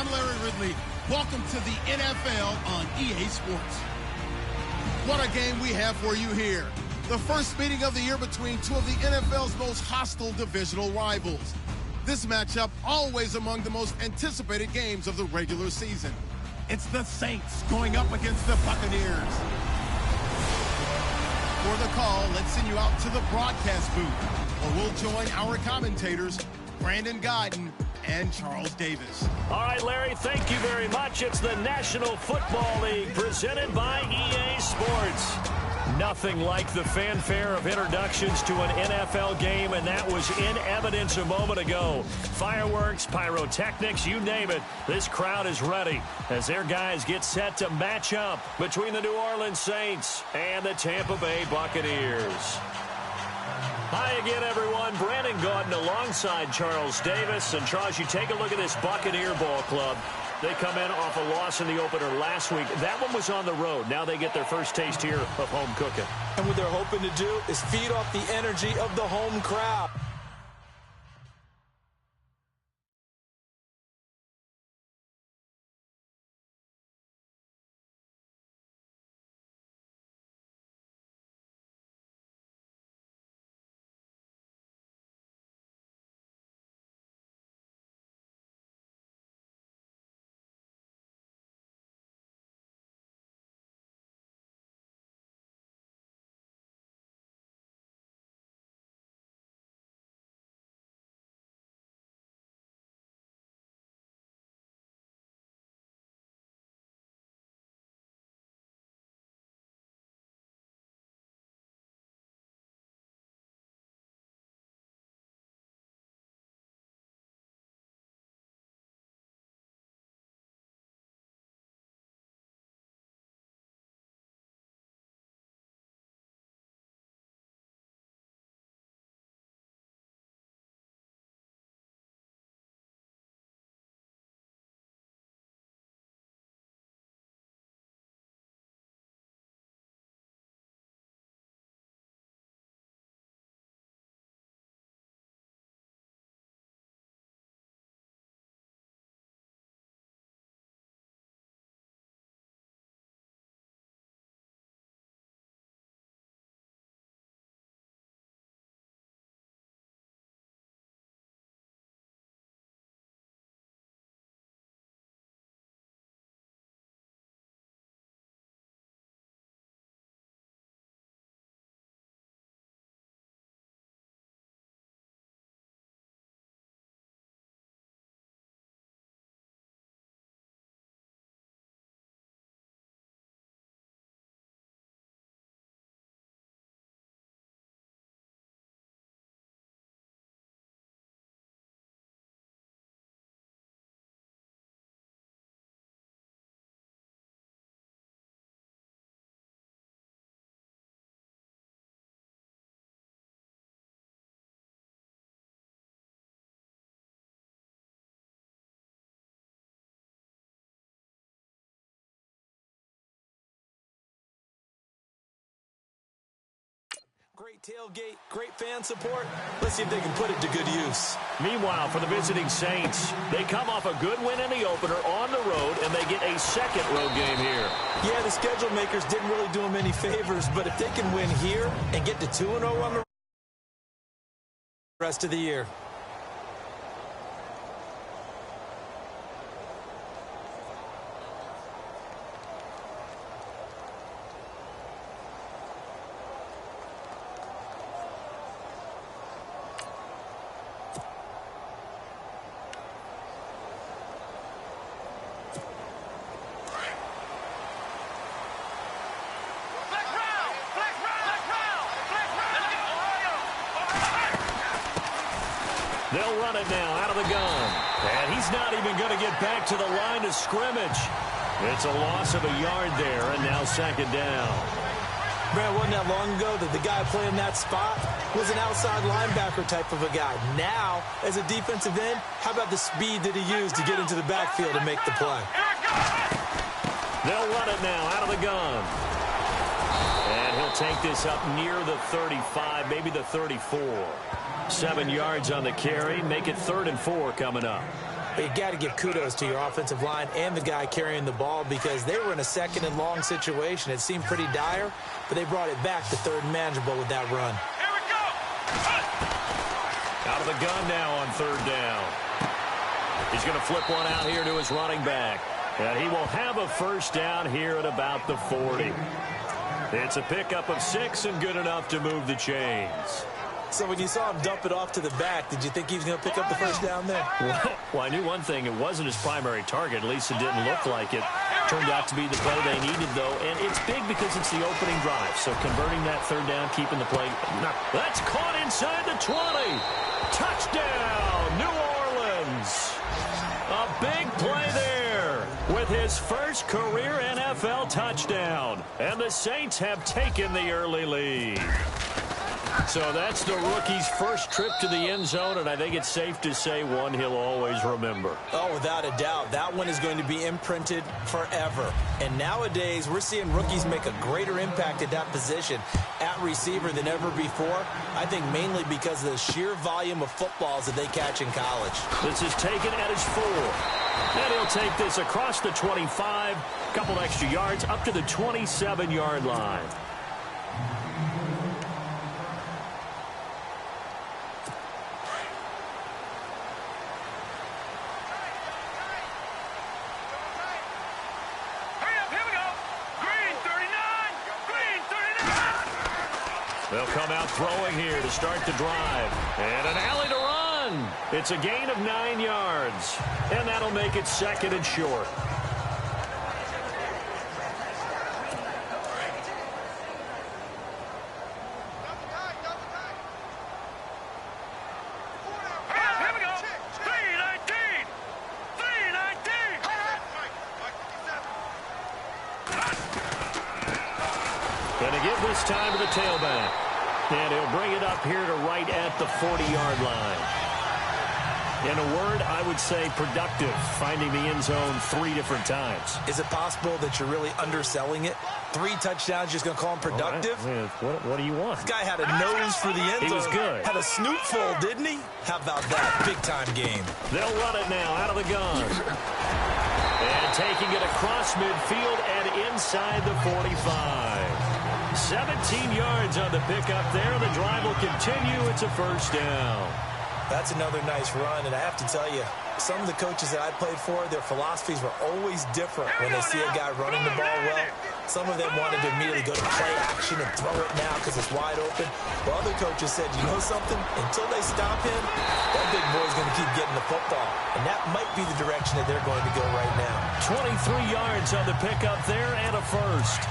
I'm Larry Ridley. Welcome to the NFL on EA Sports. What a game we have for you here. The first meeting of the year between two of the NFL's most hostile divisional rivals. This matchup always among the most anticipated games of the regular season. It's the Saints going up against the Buccaneers. For the call, let's send you out to the broadcast booth, where we'll join our commentators, Brandon Guyton and Charles Davis. All right, Larry, thank you very much. It's the National Football League presented by EA Sports. Nothing like the fanfare of introductions to an NFL game, and that was in evidence a moment ago. Fireworks, pyrotechnics, you name it. This crowd is ready as their guys get set to match up between the New Orleans Saints and the Tampa Bay Buccaneers. Hi again, everyone. Brandon Guyton alongside Charles Davis. And, Charles, you take a look at this Buccaneer ball club. They come in off a loss in the opener last week. That one was on the road. Now they get their first taste here of home cooking. And what they're hoping to do is feed off the energy of the home crowd. Great tailgate, great fan support. Let's see if they can put it to good use. Meanwhile, for the visiting Saints, they come off a good win in the opener on the road, and they get a second road game here. Yeah, the schedule makers didn't really do them any favors, but if they can win here and get to 2-0 on the rest of the year. They'll run it now out of the gun. And he's not even going to get back to the line of scrimmage. It's a loss of a yard there, and now second down. Man, wasn't that long ago that the guy playing that spot was an outside linebacker type of a guy. Now, as a defensive end, how about the speed that he used to get into the backfield and make the play? They'll run it now out of the gun. And he'll take this up near the 35, maybe the 34. 7 yards on the carry. Make it 3rd and 4 coming up. But you got to give kudos to your offensive line and the guy carrying the ball because they were in a second and long situation. It seemed pretty dire, but they brought it back to third and manageable with that run. Here we go! Out of the gun now on third down. He's going to flip one out here to his running back. And he will have a first down here at about the 40. It's a pickup of 6 and good enough to move the chains. So when you saw him dump it off to the back, did you think he was going to pick up the first down there? Well, I knew one thing. It wasn't his primary target. At least it didn't look like it. Turned out to be the play they needed, though. And it's big because it's the opening drive. So converting that third down, keeping the play. That's caught inside the 20. Touchdown, New Orleans. A big play there with his first career NFL touchdown. And the Saints have taken the early lead. So that's the rookie's first trip to the end zone, and I think it's safe to say one he'll always remember. Oh, without a doubt. That one is going to be imprinted forever. And nowadays, we're seeing rookies make a greater impact at that position at receiver than ever before. I think mainly because of the sheer volume of footballs that they catch in college. This is taken at his 4. And he'll take this across the 25, a couple extra yards, up to the 27-yard line. They'll come out throwing here to start the drive. And an alley to run. It's a gain of 9 yards. And that'll make it second and short. Going to give this time to the tailback. And he'll bring it up here to right at the 40-yard line. In a word, I would say productive, finding the end zone 3 different times. Is it possible that you're really underselling it? 3 touchdowns, just going to call him productive? Right. What do you want? This guy had a nose for the end zone. He was good. Had a snootful, didn't he? How about that? Big-time game. They'll run it now out of the gun. And taking it across midfield and inside the 45. 17 yards on the pickup there. The drive will continue. It's a first down. That's another nice run, and I have to tell you, some of the coaches that I played for, their philosophies were always different when they see a guy running the ball well. Some of them wanted to immediately go to play action and throw it now because it's wide open. While other coaches said, you know something? Until they stop him, that big boy's going to keep getting the football. And that might be the direction that they're going to go right now. 23 yards on the pickup there and a first.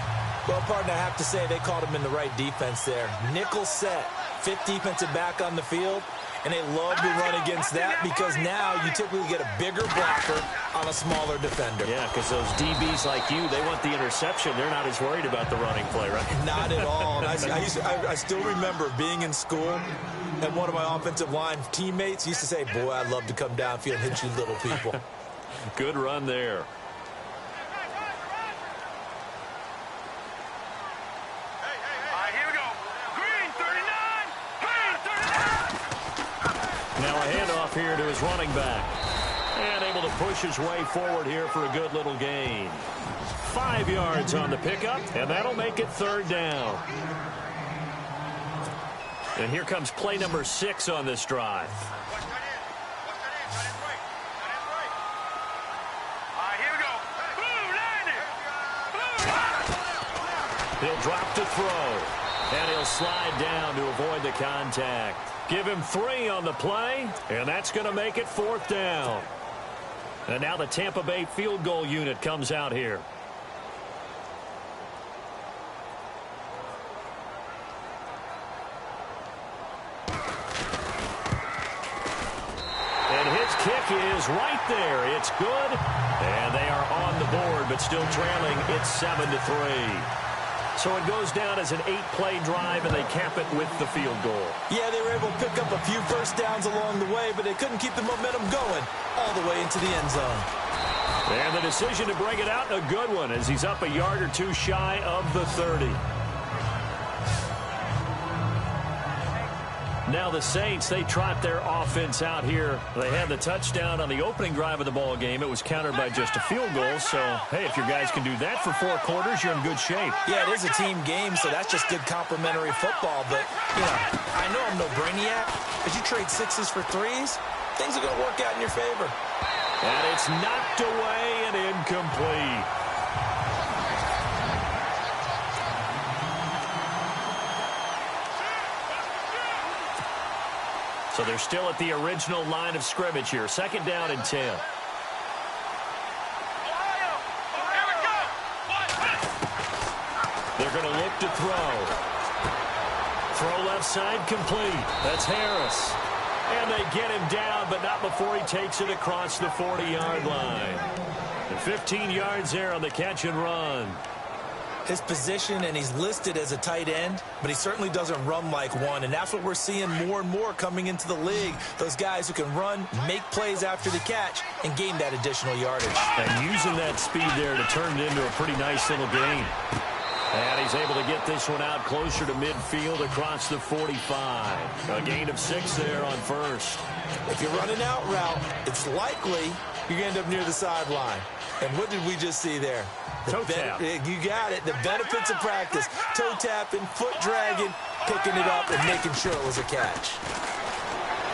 Well, partner, I have to say they called him in the right defense there. Nickel set, 5th defensive back on the field. And they love to run against that because now you typically get a bigger blocker on a smaller defender. Yeah, because those DBs like you, they want the interception. They're not as worried about the running play, right? Not at all. And I still remember being in school, and one of my offensive line teammates used to say, boy, I'd love to come downfield and hit you little people. Good run there. Now a handoff here to his running back. And able to push his way forward here for a good little gain. 5 yards on the pickup, and that'll make it third down. And here comes play number 6 on this drive. He'll drop to throw. And he'll slide down to avoid the contact. Give him 3 on the play, and that's going to make it 4th down. And now the Tampa Bay field goal unit comes out here. And his kick is right there. It's good, and they are on the board, but still trailing. It's 7-3. So it goes down as an 8-play drive, and they cap it with the field goal. Yeah, they were able to pick up a few first downs along the way, but they couldn't keep the momentum going all the way into the end zone. And the decision to bring it out, a good one, as he's up a yard or 2 shy of the 30. Now the Saints, they trot their offense out here. They had the touchdown on the opening drive of the ball game. It was countered by just a field goal. So, hey, if your guys can do that for 4 quarters, you're in good shape. Yeah, it is a team game, so that's just good complimentary football. But, you know, I know I'm no brainiac, but you trade 6s for 3s, things are going to work out in your favor. And it's knocked away and incomplete. So they're still at the original line of scrimmage here. 2nd down and 10. They're going to look to throw. Throw left side complete. That's Harris. And they get him down, but not before he takes it across the 40-yard line. And 15 yards there on the catch and run. His position, and he's listed as a tight end, but he certainly doesn't run like one, and that's what we're seeing more and more coming into the league. Those guys who can run, make plays after the catch, and gain that additional yardage. And using that speed there to turn it into a pretty nice little gain. And he's able to get this one out closer to midfield across the 45. A gain of 6 there on first. If you're running out route, it's likely you're going to end up near the sideline. And what did we just see there? Toe tap. You got it. The benefits of practice. Toe tapping, foot dragging, picking it up, and making sure it was a catch.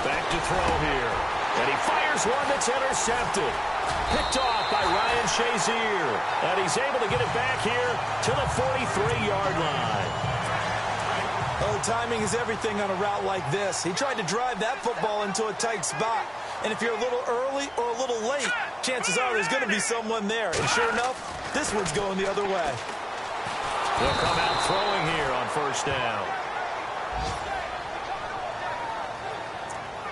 Back to throw here. And he fires one that's intercepted. Picked off by Ryan Shazier. And he's able to get it back here to the 43-yard line. Oh, timing is everything on a route like this. He tried to drive that football into a tight spot. And if you're a little early or a little late, chances are there's going to be someone there. And sure enough, this one's going the other way. They'll come out throwing here on 1st down.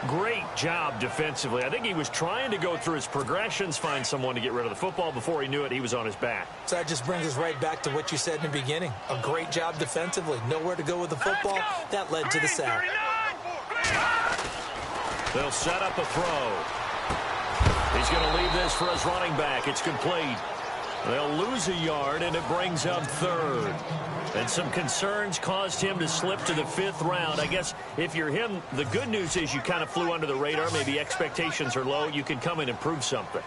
Great job defensively. I think he was trying to go through his progressions, find someone to get rid of the football. Before he knew it, he was on his back. So that just brings us right back to what you said in the beginning. A great job defensively. Nowhere to go with the football. That led to the sack. They'll set up a throw. He's going to leave this for his running back. It's complete. They'll lose a yard, and it brings up 3rd. And some concerns caused him to slip to the 5th round. I guess if you're him, the good news is you kind of flew under the radar. Maybe expectations are low. You can come in and prove something.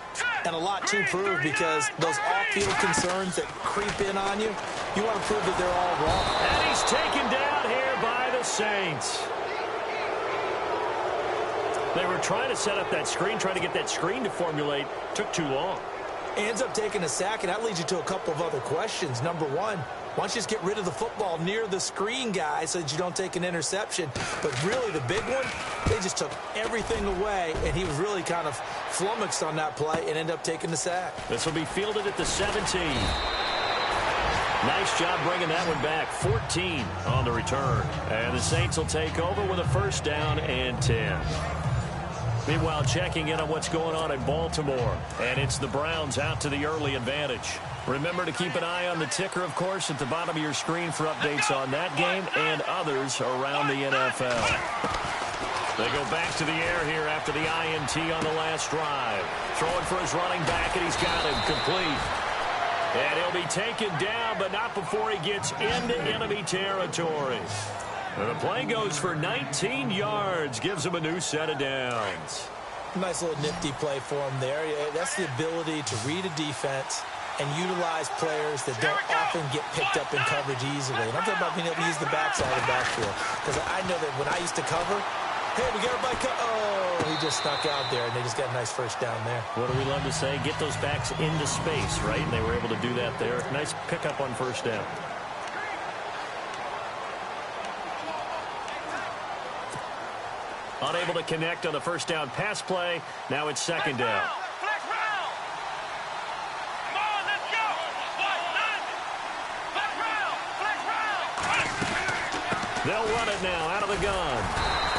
And a lot to prove, because those off-field concerns that creep in on you, you want to prove that they're all wrong. And he's taken down here by the Saints. They were trying to set up that screen, trying to get that screen to formulate. Took too long. Ends up taking a sack, and that leads you to a couple of other questions. Number one, why don't you just get rid of the football near the screen guy so that you don't take an interception? But really, the big one, they just took everything away, and he was really kind of flummoxed on that play and ended up taking the sack. This will be fielded at the 17. Nice job bringing that one back. 14 on the return. And the Saints will take over with a 1st down and 10. Meanwhile, checking in on what's going on in Baltimore. And it's the Browns out to the early advantage. Remember to keep an eye on the ticker, of course, at the bottom of your screen for updates on that game and others around the NFL. They go back to the air here after the INT on the last drive. Throwing for his running back, and he's got him complete. And he'll be taken down, but not before he gets into enemy territory. And the play goes for 19 yards, gives him a new set of downs. Nice little nifty play for him there. That's the ability to read a defense and utilize players that don't often get picked up in coverage easily. And I'm talking about being able to use the backside of the backfield. Because I know that when I used to cover, hey, we got everybody oh, he just snuck out there, and they just got a nice 1st down there. What do we love to say? Get those backs into space, right? And they were able to do that there. Nice pickup on 1st down. Unable to connect on the 1st down pass play. Now it's 2nd down. They'll run it now out of the gun.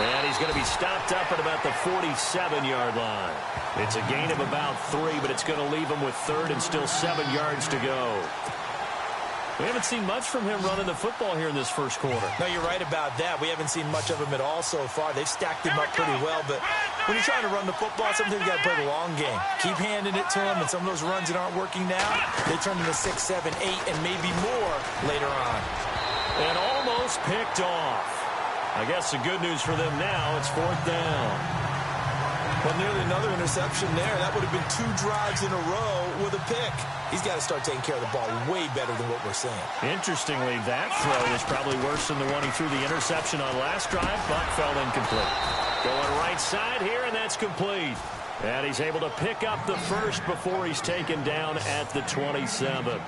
And he's going to be stopped up at about the 47-yard line. It's a gain of about 3, but it's going to leave him with 3rd and still 7 yards to go. We haven't seen much from him running the football here in this 1st quarter. No, you're right about that. We haven't seen much of him at all so far. They've stacked him up pretty well, but when you're trying to run the football, sometimes you got to play the long game. Keep handing it to him, and some of those runs that aren't working now, they turn into 6, 7, 8, and maybe more later on. And almost picked off. I guess the good news for them now, it's 4th down. Well, nearly another interception there. That would have been 2 drives in a row with a pick. He's got to start taking care of the ball way better than what we're seeing. Interestingly, that throw was probably worse than the one he threw the interception on last drive, but fell incomplete. Going right side here, and that's complete. And he's able to pick up the first before he's taken down at the 27.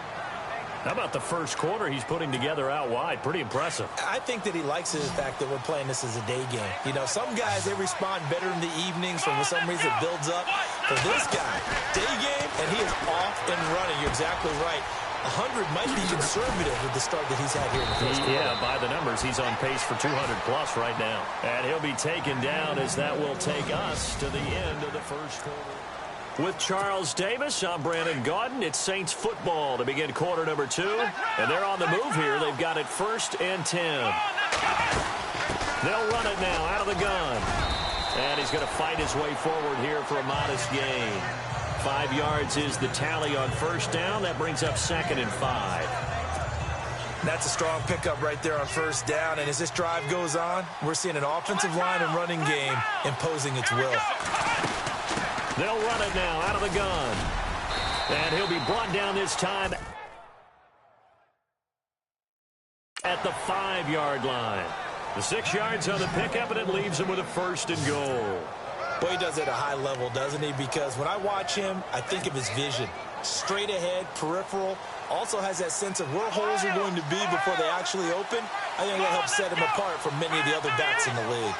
How about the first quarter he's putting together out wide? Pretty impressive. I think that he likes the fact that we're playing this as a day game. You know, some guys, they respond better in the evenings. For some reason, it builds up. For this guy, day game, and he is off and running. You're exactly right. 100 might be conservative with the start that he's had here in the first quarter. Yeah, by the numbers, he's on pace for 200-plus right now. And he'll be taken down as that will take us to the end of the first quarter. With Charles Davis, I'm Brandon Gaudin. It's Saints football to begin quarter number 2. And they're on the move here. They've got it 1st and 10. They'll run it now out of the gun. And he's going to fight his way forward here for a modest gain. 5 yards is the tally on 1st down. That brings up 2nd and 5. That's a strong pickup right there on 1st down. And as this drive goes on, we're seeing an offensive line and running game imposing its will. They'll run it now out of the gun. And he'll be brought down this time at the 5-yard line. The 6 yards on the pickup, and it leaves him with a 1st and goal. Well, he does it at a high level, doesn't he? Because when I watch him, I think of his vision. Straight ahead, peripheral. Also has that sense of where holes are going to be before they actually open. I think that'll help set him apart from many of the other backs in the league.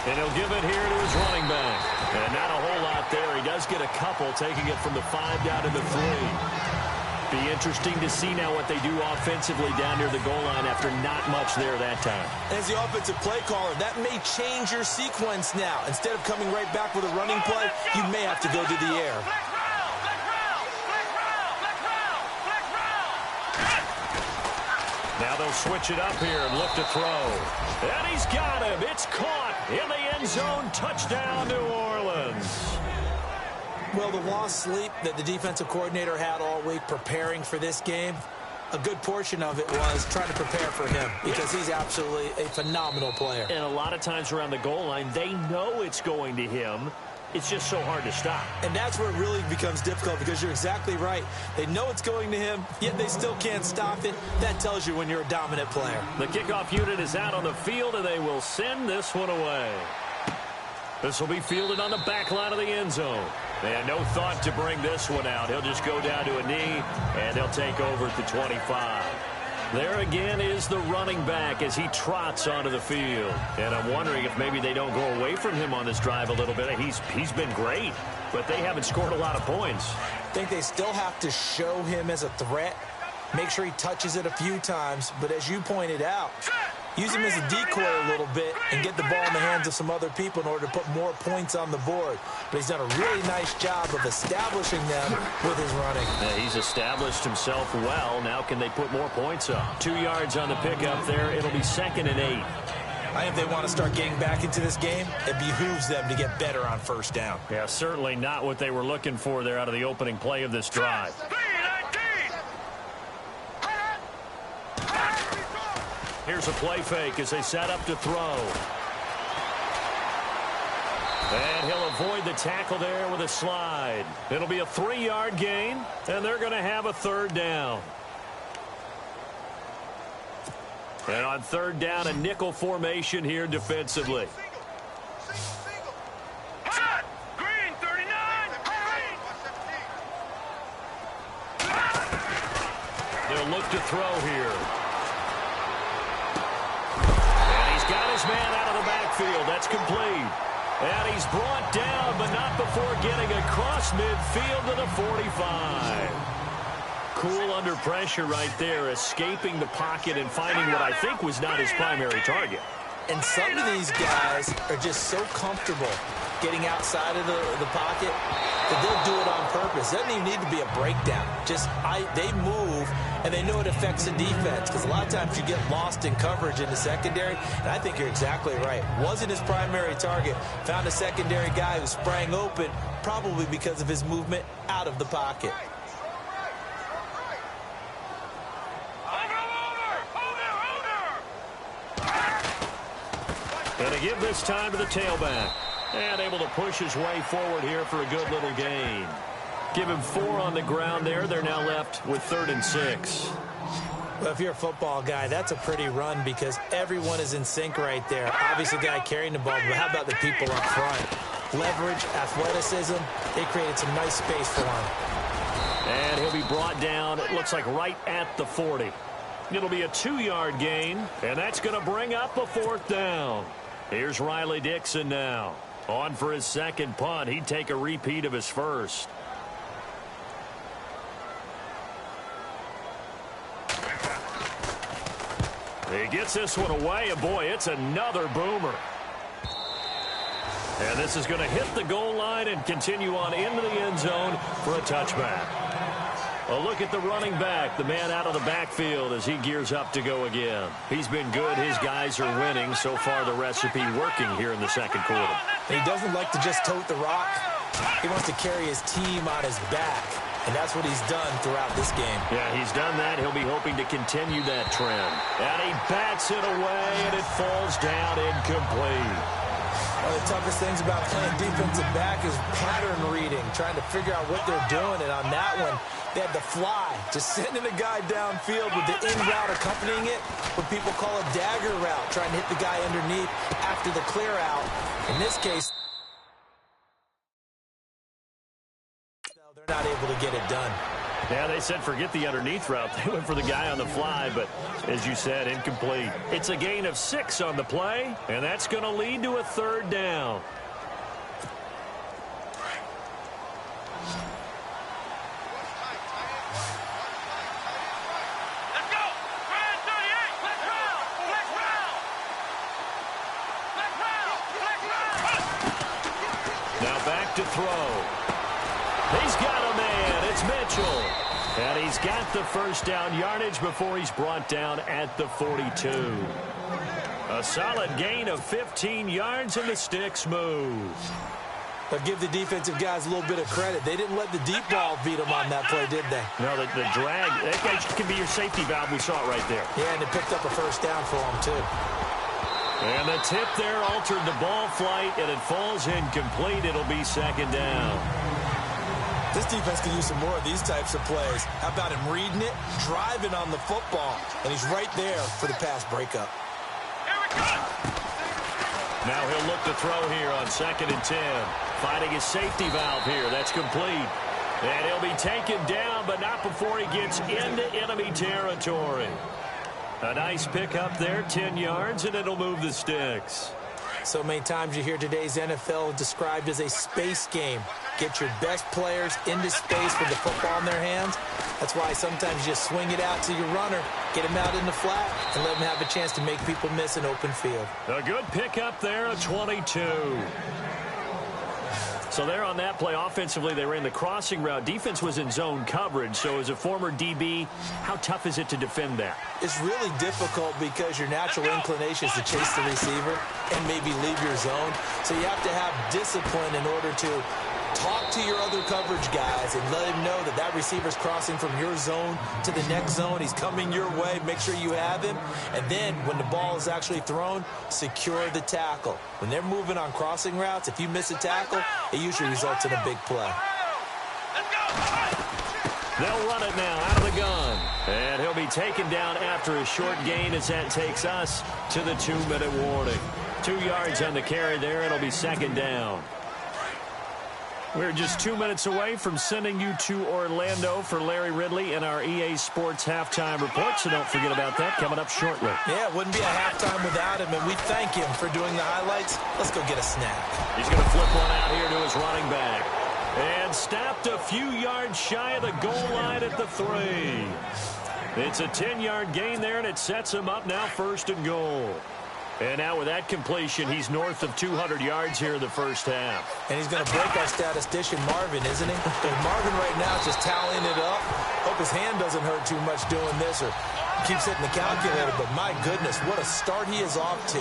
And he'll give it here to his running back. And not a whole lot there. He does get a couple, taking it from the 5 down to the 3. Be interesting to see now what they do offensively down near the goal line after not much there that time. As the offensive play caller, that may change your sequence now. Instead of coming right back with a running play, you may have to go to the air. Now they'll switch it up here and look to throw. And he's got him. It's caught in the end zone. Touchdown, New Orleans. Well, the lost sleep that the defensive coordinator had all week preparing for this game, a good portion of it was trying to prepare for him because he's absolutely a phenomenal player. And a lot of times around the goal line, they know it's going to him. It's just so hard to stop. And that's where it really becomes difficult because you're exactly right. They know it's going to him, yet they still can't stop it. That tells you when you're a dominant player. The kickoff unit is out on the field, and they will send this one away. This will be fielded on the back line of the end zone. And no thought to bring this one out. He'll just go down to a knee, and they'll take over at the 25. There again is the running back as he trots onto the field. And I'm wondering if maybe they don't go away from him on this drive a little bit. He's been great, but they haven't scored a lot of points. I think they still have to show him as a threat, make sure he touches it a few times. But as you pointed out, use him as a decoy a little bit and get the ball in the hands of some other people in order to put more points on the board. But he's done a really nice job of establishing them with his running. Yeah, he's established himself well. Now can they put more points up? 2 yards on the pickup there. It'll be 2nd and 8. I think if they want to start getting back into this game, it behooves them to get better on 1st down. Yeah, certainly not what they were looking for there out of the opening play of this drive. Here's a play fake as they set up to throw. And he'll avoid the tackle there with a slide. It'll be a 3-yard gain, and they're going to have a 3rd down. And on 3rd down, a nickel formation here defensively. They'll look to throw here. Got his man out of the backfield. That's complete. And he's brought down, but not before getting across midfield to the 45. Cool under pressure right there, escaping the pocket and finding what I think was not his primary target. And some of these guys are just so comfortable getting outside of the pocket that they'll do it on purpose. It doesn't even need to be a breakdown. They move, and they know it affects the defense because a lot of times you get lost in coverage in the secondary, and I think you're exactly right. Wasn't his primary target. Found a secondary guy who sprang open, probably because of his movement out of the pocket. Going to give this time to the tailback. And able to push his way forward here for a good little gain. Give him 4 on the ground there. They're now left with 3rd and 6. Well, if you're a football guy, that's a pretty run because everyone is in sync right there. Obviously, the guy carrying the ball, but how about the people up front? Leverage, athleticism, they created some nice space for him. And he'll be brought down, it looks like right at the 40. It'll be a 2-yard gain, and that's going to bring up a 4th down. Here's Riley Dixon now. On for his 2nd punt. He'd take a repeat of his first. He gets this one away, and boy, it's another boomer. And this is going to hit the goal line and continue on into the end zone for a touchback. A look at the running back, the man out of the backfield as he gears up to go again. He's been good. His guys are winning. So far, the recipe working here in the 2nd quarter. He doesn't like to just tote the rock. He wants to carry his team on his back. And that's what he's done throughout this game. Yeah, he's done that. He'll be hoping to continue that trend. And he bats it away, and it falls down incomplete. One of the toughest things about playing defensive back is pattern reading, trying to figure out what they're doing. And on that one, they had the fly, just sending a guy downfield with the in route accompanying it, what people call a dagger route, trying to hit the guy underneath after the clear out. In this case, they're not able to get it done. Yeah, they said forget the underneath route. They went for the guy on the fly, but as you said, incomplete. It's a gain of 6 on the play, and that's going to lead to a 3rd down. Let's go! 38! Let's round! Let's round! Let's round! Let's round! Now back to throw. He's got a man. It's Mitchell. And he's got the 1st down yardage before he's brought down at the 42. A solid gain of 15 yards, and the sticks move. But give the defensive guys a little bit of credit. They didn't let the deep ball beat them on that play, did they? No, the drag, that can be your safety valve. We saw it right there. Yeah, and they picked up a 1st down for them, too. And the tip there altered the ball flight, and it falls incomplete. It'll be 2nd down. This defense can use some more of these types of plays. How about him reading it, driving on the football, and he's right there for the pass breakup. Now he'll look to throw here on 2nd and 10. Finding his safety valve here. That's complete. And he'll be taken down, but not before he gets into enemy territory. A nice pickup there, 10 yards, and it'll move the sticks. So many times you hear today's NFL described as a space game. Get your best players into space with the football in their hands. That's why sometimes you just swing it out to your runner, get him out in the flat, and let him have a chance to make people miss an open field. A good pickup there, a 22. So there on that play, offensively, they ran the crossing route. Defense was in zone coverage. So as a former DB, how tough is it to defend that? It's really difficult because your natural inclination is to chase the receiver and maybe leave your zone. So you have to have discipline in order to talk to your other coverage guys and let him know that that receiver's crossing from your zone to the next zone. He's coming your way. Make sure you have him. And then when the ball is actually thrown, secure the tackle. When they're moving on crossing routes, if you miss a tackle, it usually results in a big play. They'll run it now out of the gun. And he'll be taken down after a short gain as that takes us to the 2-minute warning. 2 yards on the carry there. It'll be 2nd down. We're just 2 minutes away from sending you to Orlando for Larry Ridley and our EA Sports Halftime Report, so don't forget about that coming up shortly. Yeah, it wouldn't be a halftime without him, and we thank him for doing the highlights. Let's go get a snack. He's going to flip one out here to his running back. And stopped a few yards shy of the goal line at the 3. It's a 10-yard gain there, and it sets him up now 1st and goal. And now with that completion, he's north of 200 yards here in the 1st half. And he's going to break our statistician, Marvin, isn't he? Marvin right now is just tallying it up. Hope his hand doesn't hurt too much doing this or keeps hitting the calculator. But my goodness, what a start he is off to.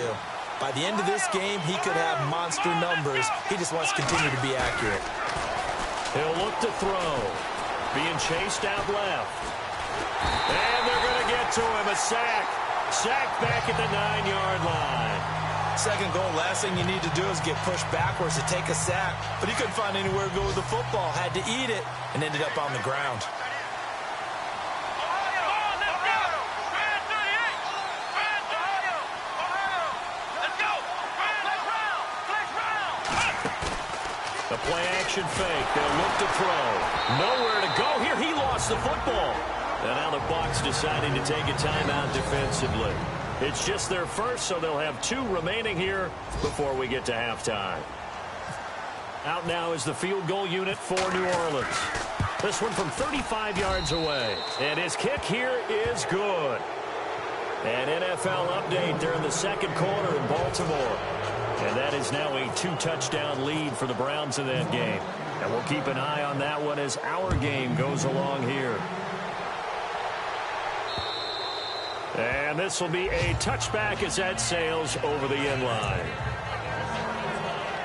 By the end of this game, he could have monster numbers. He just wants to continue to be accurate. He'll look to throw. Being chased out left. And they're going to get to him. A sack. Sack back at the 9-yard line. Second goal, last thing you need to do is get pushed backwards to take a sack. But he couldn't find anywhere to go with the football. Had to eat it and ended up on the ground. The play-action fake. They'll look to throw. Nowhere to go here. He lost the football. And now the Bucs deciding to take a timeout defensively. It's just their first, so they'll have 2 remaining here before we get to halftime. Out now is the field goal unit for New Orleans. This one from 35 yards away. And his kick here is good. An NFL update during the second quarter in Baltimore. And that is now a 2-touchdown lead for the Browns in that game. And we'll keep an eye on that one as our game goes along here. And this will be a touchback as that sails over the end line.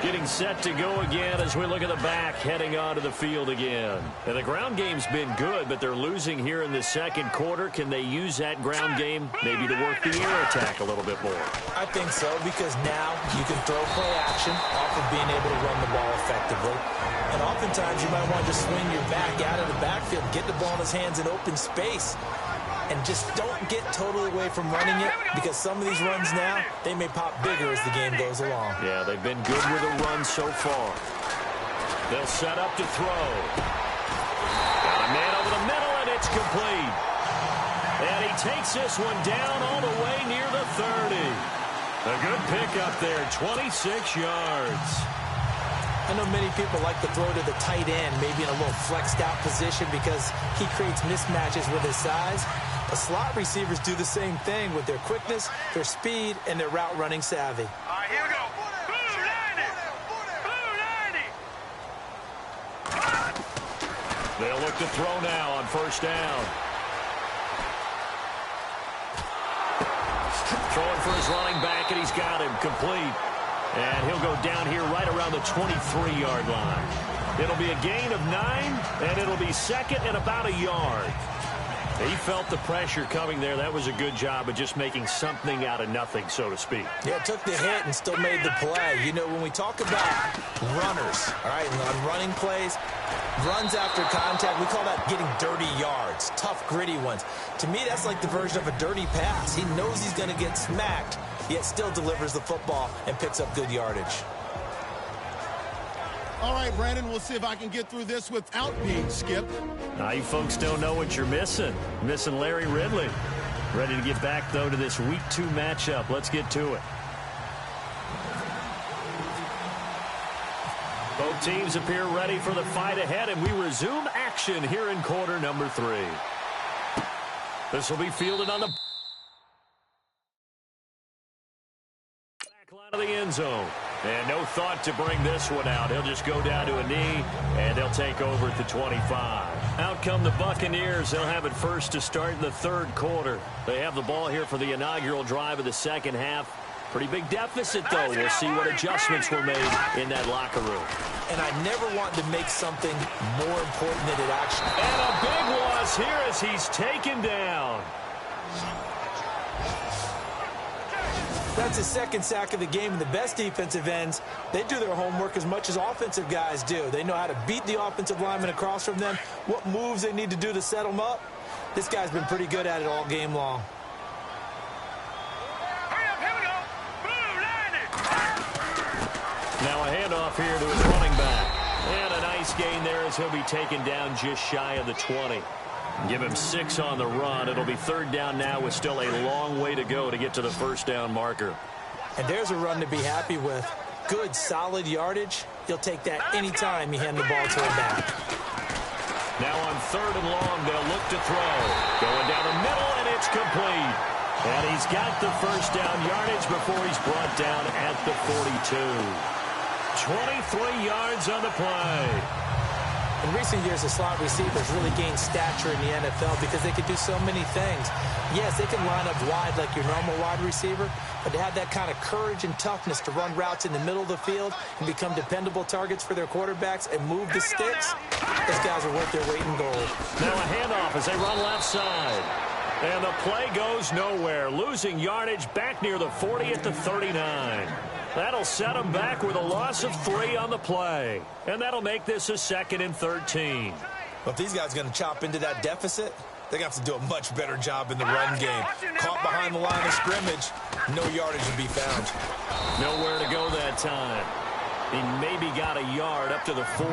Getting set to go again as we look at the back heading onto the field again. And the ground game's been good, but they're losing here in the second quarter. Can they use that ground game maybe to work the air attack a little bit more? I think so, because now you can throw play action off of being able to run the ball effectively. And oftentimes you might want to just swing your back out of the backfield, get the ball in his hands in open space. And just don't get totally away from running it, because some of these runs now, they may pop bigger as the game goes along. Yeah, they've been good with a run so far. They'll set up to throw. Got a man over the middle, and it's complete. And he takes this one down all the way near the 30. A good pickup there, 26 yards. I know many people like to throw to the tight end, maybe in a little flexed out position because he creates mismatches with his size. The slot receivers do the same thing with their quickness, their speed, and their route running savvy. All right, here we go. Blue 90. They'll look to throw now on first down. Throwing for his running back, and he's got him complete. And he'll go down here right around the 23-yard line. It'll be a gain of 9, and it'll be second and about a yard. He felt the pressure coming there. That was a good job of just making something out of nothing, so to speak. Yeah, took the hit and still made the play. You know, when we talk about runners, all right, and on running plays, runs after contact, we call that getting dirty yards, tough, gritty ones. To me, that's like the version of a dirty pass. He knows he's going to get smacked, yet still delivers the football and picks up good yardage. All right, Brandon, we'll see if I can get through this without being skipped. Now, you folks don't know what you're missing. Missing Larry Ridley. Ready to get back, though, to this Week 2 matchup. Let's get to it. Both teams appear ready for the fight ahead, and we resume action here in quarter number 3. This will be fielded on the back line of the end zone. And no thought to bring this one out. He'll just go down to a knee, and they'll take over at the 25. Out come the Buccaneers. They'll have it first to start in the third quarter. They have the ball here for the inaugural drive of the second half. Pretty big deficit, though. We'll see what adjustments were made in that locker room. And I never want to make something more important than it actually is. And a big loss here as he's taken down. That's his second sack of the game, and the best defensive ends, they do their homework as much as offensive guys do. They know how to beat the offensive lineman across from them, what moves they need to do to set them up. This guy's been pretty good at it all game long. Hurry up, here we go. Blue 90. Now a handoff here to his running back. And a nice gain there as he'll be taken down just shy of the 20. Give him 6 on the run. It'll be third down now with still a long way to go to get to the first down marker. And there's a run to be happy with. Good, solid yardage. He'll take that anytime you hand the ball to him back. Now on third and long, they'll look to throw. Going down the middle, and it's complete. And he's got the first down yardage before he's brought down at the 42. 23 yards on the play. In recent years, the slot receivers really gained stature in the NFL because they could do so many things. Yes, they can line up wide like your normal wide receiver, but to have that kind of courage and toughness to run routes in the middle of the field and become dependable targets for their quarterbacks and move the sticks, those guys are worth their weight in gold. Now a handoff as they run left side. And the play goes nowhere, losing yardage back near the 40 at the 39. That'll set them back with a loss of 3 on the play. And that'll make this a 2nd and 13. Well, if these guys are going to chop into that deficit, they're going to have to do a much better job in the run game. Caught behind the line of scrimmage, no yardage to be found. Nowhere to go that time. He maybe got a yard up to the 40.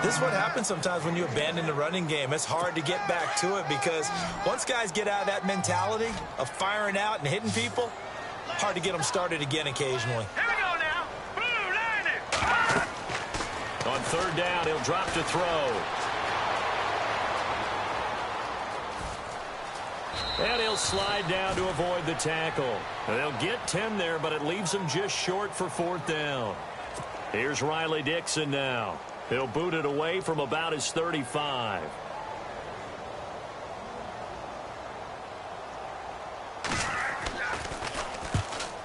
This is what happens sometimes when you abandon the running game. It's hard to get back to it because once guys get out of that mentality of firing out and hitting people, hard to get them started again occasionally. Here we go now. Blue line it. On 3rd down, he'll drop to throw. And he'll slide down to avoid the tackle. They'll get 10 there, but it leaves him just short for 4th down. Here's Riley Dixon now. He'll boot it away from about his 35.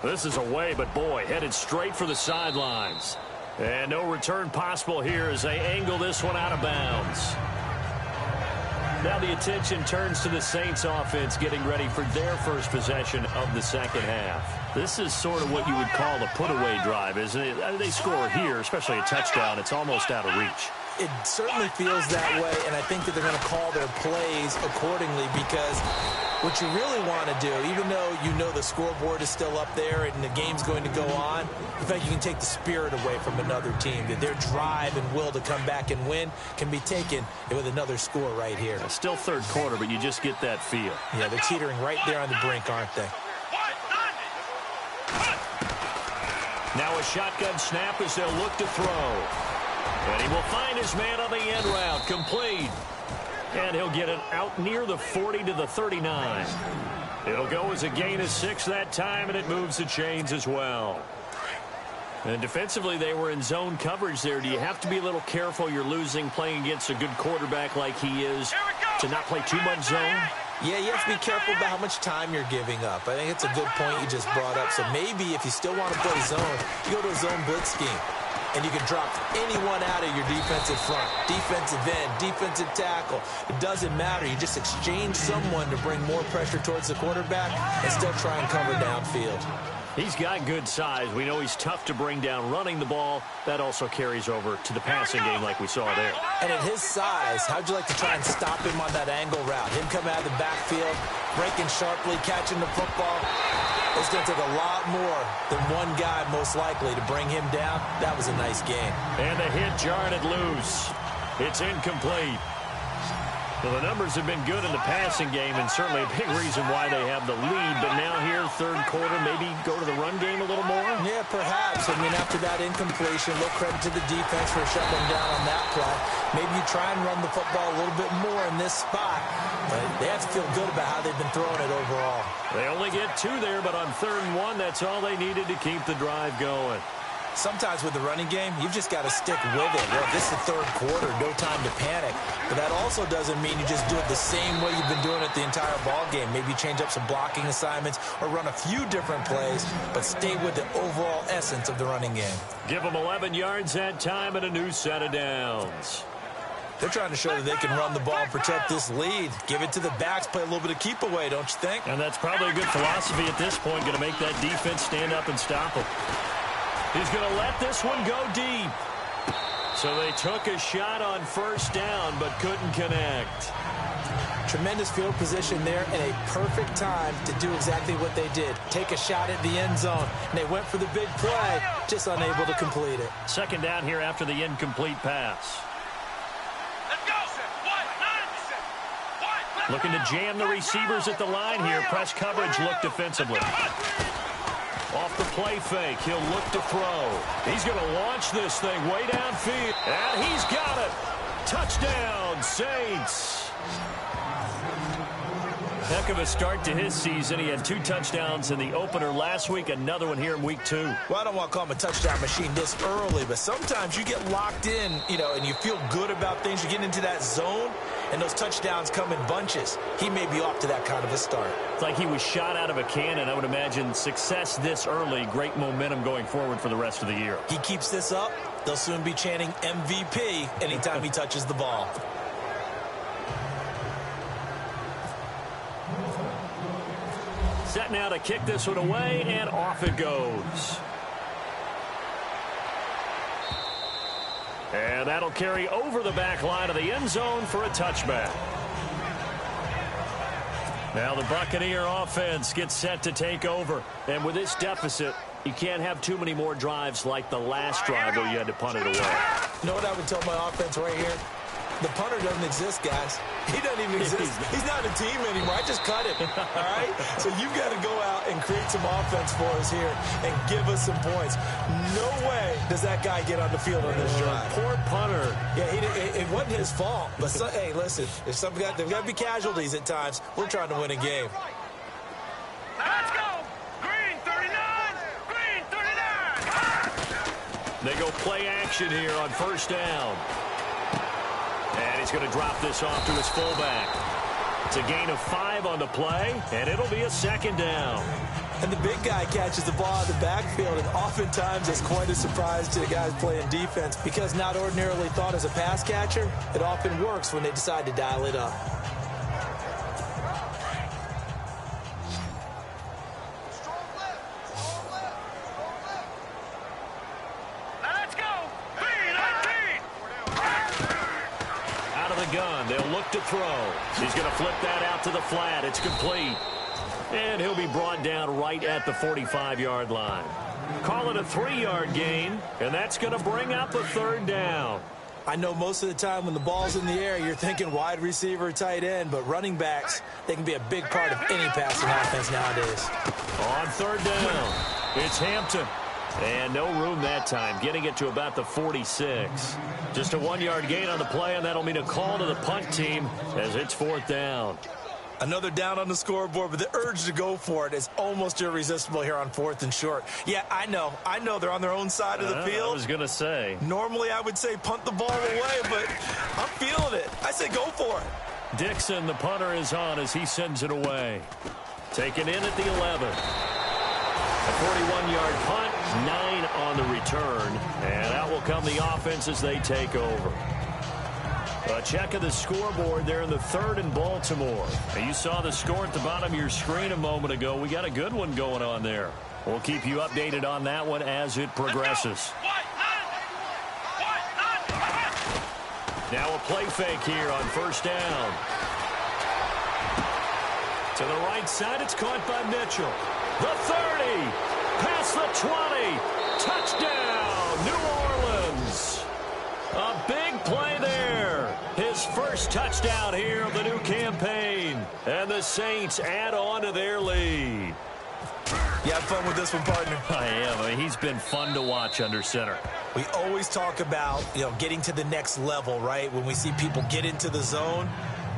This is away, but boy, headed straight for the sidelines. And no return possible here as they angle this one out of bounds. Now the attention turns to the Saints offense getting ready for their first possession of the 2nd half. This is sort of what you would call a put-away drive, isn't it? They score here, especially a touchdown. It's almost out of reach. It certainly feels that way, and I think that they're going to call their plays accordingly because what you really want to do, even though you know the scoreboard is still up there and the game's going to go on, in fact, you can take the spirit away from another team. That their drive and will to come back and win can be taken with another score right here. It's still 3rd quarter, but you just get that feel. Yeah, they're teetering right there on the brink, aren't they? Now a shotgun snap as they'll look to throw. And he will find his man on the end route, complete. And he'll get it out near the 40 to the 39. It'll go as a gain of 6 that time, and it moves the chains as well. And defensively, they were in zone coverage there. Do you have to be a little careful? You're losing playing against a good quarterback like he is to not play too much zone? Yeah, you have to be careful about how much time you're giving up. I think it's a good point you just brought up. So maybe if you still want to play zone, you go to a zone blitz scheme. And you can drop anyone out of your defensive front, defensive end, defensive tackle. It doesn't matter. You just exchange someone to bring more pressure towards the quarterback and still try and cover downfield. He's got good size. We know he's tough to bring down running the ball. That also carries over to the passing game like we saw there. And at his size, how'd you like to try and stop him on that angle route? Him coming out of the backfield, breaking sharply, catching the football. It's going to take a lot more than one guy, most likely, to bring him down. That was a nice game. And the hit jarred it loose. It's incomplete. Well, the numbers have been good in the passing game, and certainly a big reason why they have the lead. But now here, 3rd quarter, maybe go to the run game a little more? Yeah, perhaps. I mean, after that incompletion, a little credit to the defense for shutting them down on that play. Maybe you try and run the football a little bit more in this spot. But they have to feel good about how they've been throwing it overall. They only get 2 there, but on 3rd and 1, that's all they needed to keep the drive going. Sometimes with the running game, you've just got to stick with it. Look, this is the 3rd quarter, no time to panic. But that also doesn't mean you just do it the same way you've been doing it the entire ball game. Maybe change up some blocking assignments or run a few different plays, but stay with the overall essence of the running game. Give them 11 yards that time and a new set of downs. They're trying to show that they can run the ball and protect this lead. Give it to the backs, play a little bit of keep away, don't you think? And that's probably a good philosophy at this point, going to make that defense stand up and stop them. He's going to let this one go deep. So they took a shot on 1st down, but couldn't connect. Tremendous field position there and a perfect time to do exactly what they did. Take a shot at the end zone. And they went for the big play, just unable to complete it. 2nd down here after the incomplete pass. Let's go. Looking to jam the receivers at the line here. Press coverage look defensively. Off the play fake, he'll look to throw. He's going to launch this thing way downfield. And he's got it. Touchdown, Saints. Heck of a start to his season. He had 2 touchdowns in the opener last week, another one here in week 2. Well, I don't want to call him a touchdown machine this early, but sometimes you get locked in, and you feel good about things. You get into that zone, and those touchdowns come in bunches. He may be off to that kind of a start. It's like he was shot out of a cannon. I would imagine success this early, great momentum going forward for the rest of the year. He keeps this up, they'll soon be chanting MVP anytime he touches the ball. Set now to kick this one away, and off it goes. And that'll carry over the back line of the end zone for a touchback. Now the Buccaneer offense gets set to take over. And with this deficit, you can't have too many more drives like the last drive where you had to punt it away. You know what I would tell my offense right here? The punter doesn't exist, guys. He doesn't even exist. He's not a team anymore. I just cut him, all right? So you've got to go out and create some offense for us here and give us some points. No way does that guy get on the field on this drive. Poor punter. Yeah, it wasn't his fault. But, hey, listen, if there's got to be casualties at times. We're trying to win a game. Let's go. Green 39. Green 39. They go play action here on first down. And he's going to drop this off to his fullback. It's a gain of 5 on the play, and it'll be a second down. And the big guy catches the ball out of the backfield, and oftentimes it's quite a surprise to the guys playing defense because not ordinarily thought as a pass catcher, it often works when they decide to dial it up. Gun. They'll look to throw. He's going to flip that out to the flat. It's complete. And he'll be brought down right at the 45-yard line. Call it a 3-yard gain, and that's going to bring up a third down. I know most of the time when the ball's in the air, you're thinking wide receiver, tight end, but running backs, they can be a big part of any passing offense nowadays. On third down, it's Hampton. And no room that time, getting it to about the 46. Just a 1-yard gain on the play, and that'll mean a call to the punt team as it's fourth down. Another down on the scoreboard, but the urge to go for it is almost irresistible here on 4th and short. Yeah, I know they're on their own side of the field. I was going to say. Normally I would say punt the ball away, but I'm feeling it. I say go for it. Dixon, the punter, is on as he sends it away. Taken in at the 11. A 41-yard punt, 9 on the return, and out will come the offense as they take over. A check of the scoreboard there in the 3rd and Baltimore. Now, you saw the score at the bottom of your screen a moment ago. We got a good one going on there. We'll keep you updated on that one as it progresses. Now a play fake here on first down. To the right side, it's caught by Mitchell. The 30, past the 20, touchdown, New Orleans. A big play there. His first touchdown here of the new campaign. And the Saints add on to their lead. You have fun with this one, partner? I am. I mean, he's been fun to watch under center. We always talk about, getting to the next level, right? When we see people get into the zone.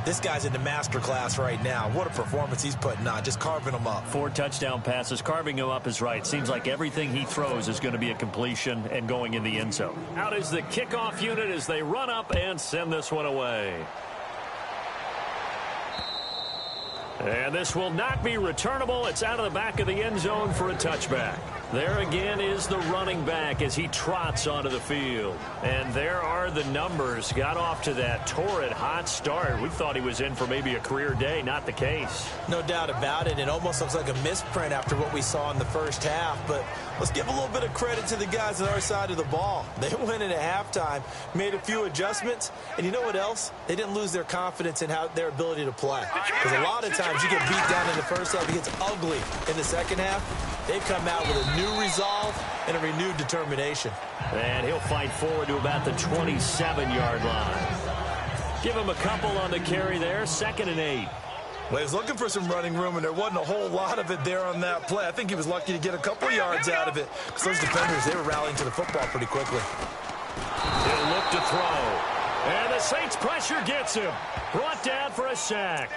This guy's in the master class right now. What a performance he's putting on, just carving them up. 4 touchdown passes. Carving him up is right. Seems like everything he throws is going to be a completion and going in the end zone. Out is the kickoff unit as they run up and send this one away. And this will not be returnable. It's out of the back of the end zone for a touchback. There again is the running back as he trots onto the field. And there are the numbers. Got off to that torrid hot start. We thought he was in for maybe a career day. Not the case. No doubt about it. It almost looks like a misprint after what we saw in the first half. But let's give a little bit of credit to the guys on our side of the ball. They went in at halftime, made a few adjustments. And you know what else? They didn't lose their confidence in their ability to play. Because a lot of times you get beat down in the first half. It gets ugly in the second half. They've come out with a new resolve and a renewed determination. And he'll fight forward to about the 27-yard line. Give him a couple on the carry there. 2nd and 8. Well, he was looking for some running room, and there wasn't a whole lot of it there on that play. I think he was lucky to get a couple of yards out of it. Because those defenders, they were rallying to the football pretty quickly. He'll look to throw. And the Saints pressure gets him. Brought down for a sack.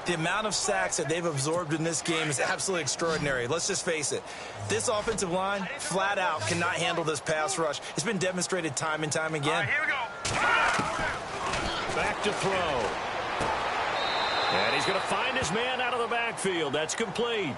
The amount of sacks that they've absorbed in this game is absolutely extraordinary. Let's just face it. This offensive line, flat out, cannot handle this pass rush. It's been demonstrated time and time again. All right, here we go. Back to throw. And he's going to find his man out of the backfield. That's complete.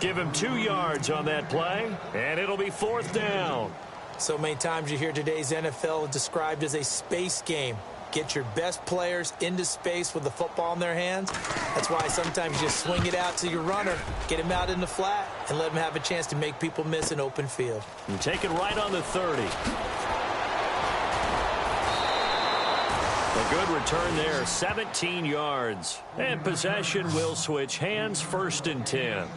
Give him 2 yards on that play, and it'll be 4th down. So many times you hear today's NFL described as a space game. get your best players into space with the football in their hands. That's why sometimes you just swing it out to your runner, get him out in the flat, and let him have a chance to make people miss an open field. And take it right on the 30. A good return there, 17 yards. And possession will switch hands, 1st and 10.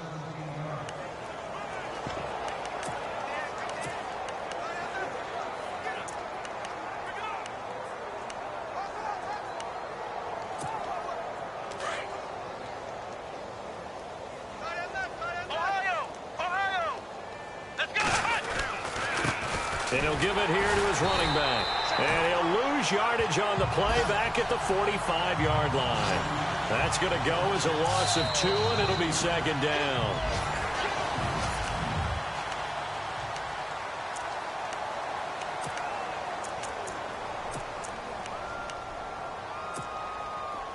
And he'll give it here to his running back. And he'll lose yardage on the play back at the 45-yard line. That's going to go as a loss of 2, and it'll be 2nd down.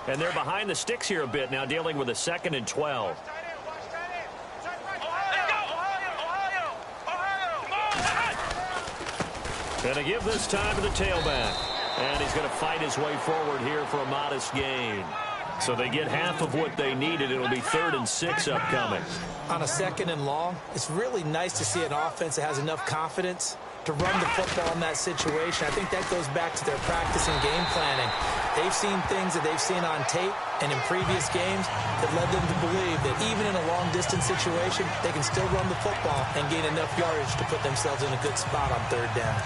And they're behind the sticks here a bit now, dealing with a 2nd and 12. Going to give this time to the tailback. And he's going to fight his way forward here for a modest gain. So they get half of what they needed. It'll be 3rd and 6 upcoming. On a 2nd and long, it's really nice to see an offense that has enough confidence to run the football in that situation. I think that goes back to their practice and game planning. They've seen things that they've seen on tape and in previous games that led them to believe that even in a long-distance situation, they can still run the football and gain enough yardage to put themselves in a good spot on 3rd down.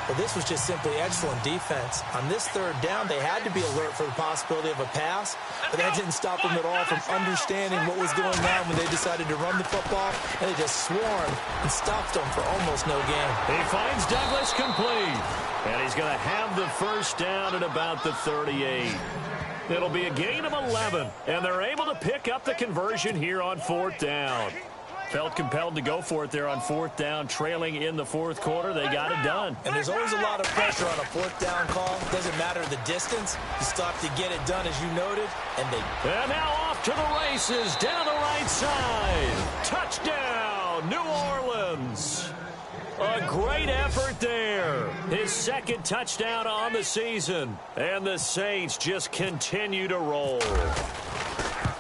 Well, this was just simply excellent defense. On this 3rd down, they had to be alert for the possibility of a pass, but that didn't stop them at all from understanding what was going on when they decided to run the football, and they just swarmed and stopped them for almost no gain. He finds Douglas complete, and he's going to have the 1st down at about the 38. It'll be a gain of 11, and they're able to pick up the conversion here on 4th down. Felt compelled to go for it there on 4th down, trailing in the 4th quarter. They got it done. And there's always a lot of pressure on a 4th down call. Doesn't matter the distance. You stop to get it done, as you noted, and they... And now off to the races, down the right side. Touchdown, New Orleans. A great effort there. His 2nd touchdown on the season. And the Saints just continue to roll.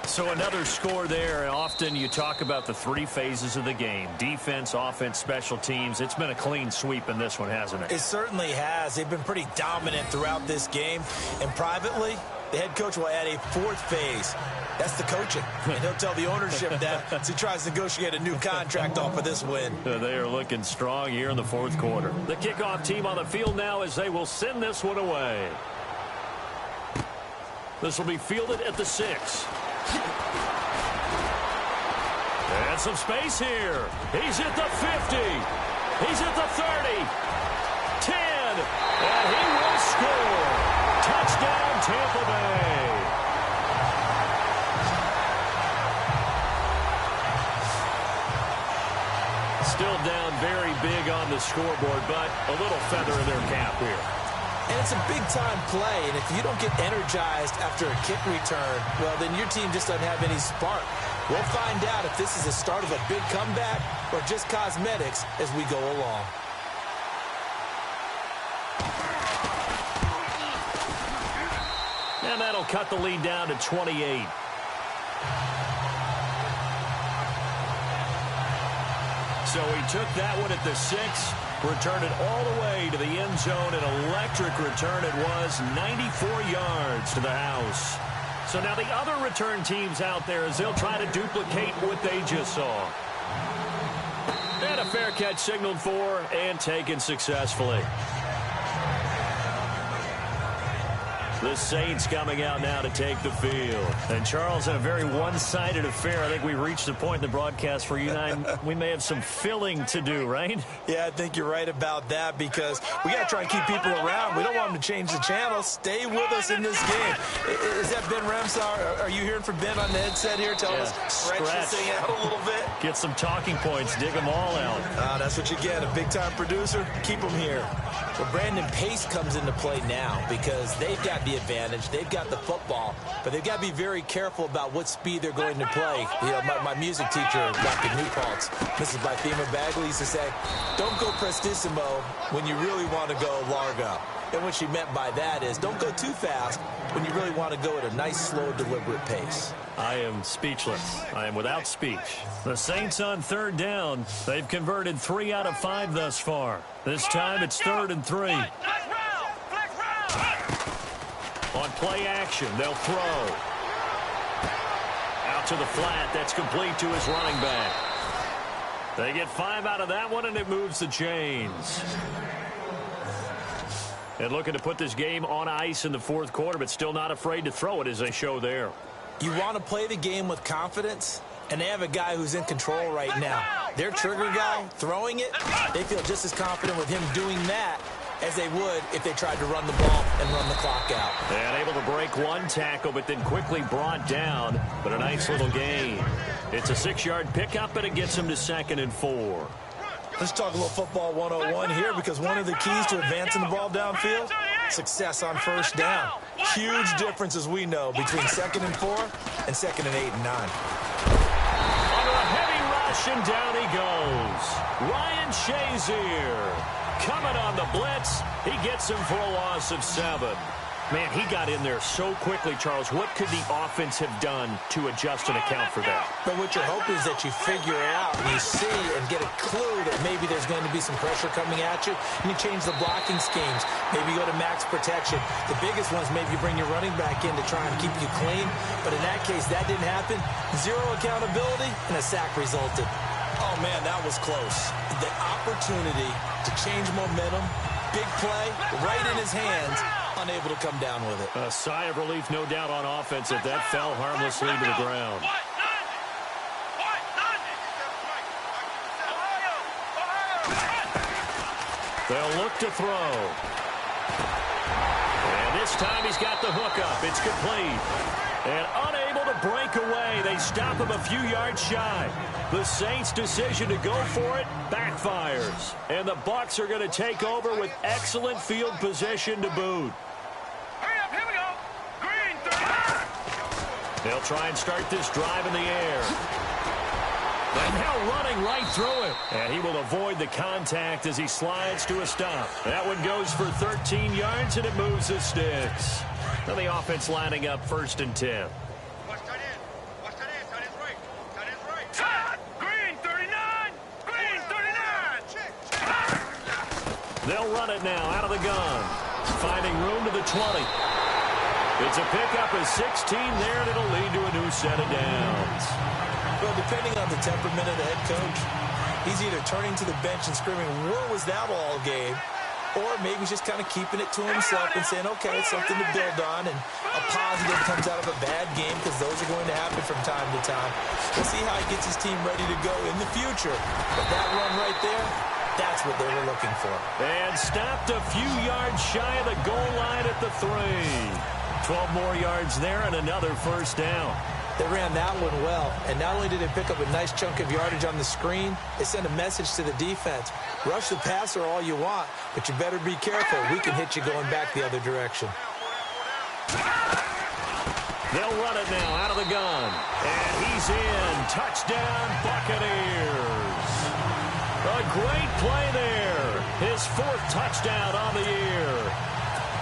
So another score there. Often you talk about the 3 phases of the game. Defense, offense, special teams. It's been a clean sweep in this one, hasn't it? It certainly has. They've been pretty dominant throughout this game. And privately, the head coach will add a 4th phase. That's the coaching. And he'll tell the ownership that as he tries to negotiate a new contract off of this win. They are looking strong here in the 4th quarter. The kickoff team on the field now as they will send this one away. This will be fielded at the 6. And some space here. He's at the 50. He's at the 30. 10. And he will score. Touchdown, Tampa Bay. Still down very big on the scoreboard, but a little feather in their cap here. And it's a big-time play, and if you don't get energized after a kick return, well, then your team just doesn't have any spark. We'll find out if this is the start of a big comeback or just cosmetics as we go along. And that'll cut the lead down to 28. So he took that one at the 6, returned it all the way to the end zone. An electric return it was, 94 yards to the house. So now the other return teams out there as they'll try to duplicate what they just saw. And a fair catch signaled for and taken successfully. The Saints coming out now to take the field. And, Charles, in a very one-sided affair, I think we've reached the point in the broadcast for you and I, we may have some filling to do, right? Yeah, I think you're right about that because we got to try and keep people around. We don't want them to change the channel. Stay with us in this game. Is that Ben Ramsar? Are you hearing from Ben on the headset here telling us stretch this thing out a little bit? Get some talking points. Dig them all out. That's what you get. A big-time producer. Keep them here. Well, Brandon Pace comes into play now because they've got the the advantage. They've got the football, but they've got to be very careful about what speed they're going to play. You know, my music teacher, Dr. Newpaltz, Mrs. Bythema Bagley, used to say, don't go prestissimo when you really want to go largo. And what she meant by that is don't go too fast when you really want to go at a nice, slow, deliberate pace. I am speechless. I am without speech. The Saints on third down. They've converted 3 out of 5 thus far. This time it's 3rd and 3. On play action, they'll throw. Out to the flat. That's complete to his running back. They get 5 out of that one, and it moves the chains. And looking to put this game on ice in the 4th quarter, but still not afraid to throw it as they show there. You want to play the game with confidence, and they have a guy who's in control right now. Their trigger guy throwing it, they feel just as confident with him doing that as they would if they tried to run the ball and run the clock out. And able to break one tackle, but then quickly brought down. But a nice little gain. It's a 6-yard pickup, and it gets him to 2nd and 4. Let's talk a little football 101 here, because one of the keys to advancing the ball downfield, success on first down. Huge difference, as we know, between 2nd and 4 and 2nd and 8 and 9. Under a heavy rush, and down he goes. Ryan Shazier coming on the blitz. He gets him for a loss of 7. Man, he got in there so quickly, Charles. What could the offense have done to adjust and account for that? But what you're hoping is that you figure it out and you see and get a clue that maybe there's going to be some pressure coming at you, and you change the blocking schemes. Maybe you go to max protection. The biggest ones, maybe you bring your running back in to try and keep you clean. But in that case, that didn't happen. 0 accountability, and a sack resulted. Oh, man, that was close. The opportunity to change momentum, big play, right in his hands, unable to come down with it. A sigh of relief, no doubt, on offense if that fell harmlessly to the ground. They'll look to throw. And this time he's got the hook up. It's complete. And unable to break away. They stop him a few yards shy. The Saints' decision to go for it backfires. And the Bucs are going to take over with excellent field position to boot. Here we go. Green 30. They'll try and start this drive in the air. And now running right through it. And he will avoid the contact as he slides to a stop. That one goes for 13 yards, and it moves the sticks. Now the offense lining up 1st and 10. Watch that in. Watch that in. That is right. That is right. Shot. Green 39. Green 39. They'll run it now out of the gun. Finding room to the 20. It's a pickup of 16 there, and it'll lead to a new set of downs. Well, depending on the temperament of the head coach, he's either turning to the bench and screaming, where was that all game? Or maybe he's just kind of keeping it to himself and saying, okay, it's something to build on, and a positive comes out of a bad game, because those are going to happen from time to time. We'll see how he gets his team ready to go in the future. But that run right there, that's what they were looking for. And stopped a few yards shy of the goal line at the 3. 12 more yards there and another 1st down. They ran that one well, and not only did they pick up a nice chunk of yardage on the screen, they sent a message to the defense. Rush the passer all you want, but you better be careful. We can hit you going back the other direction. They'll run it now out of the gun. And he's in. Touchdown, Buccaneers. A great play there. His 4th touchdown on the year.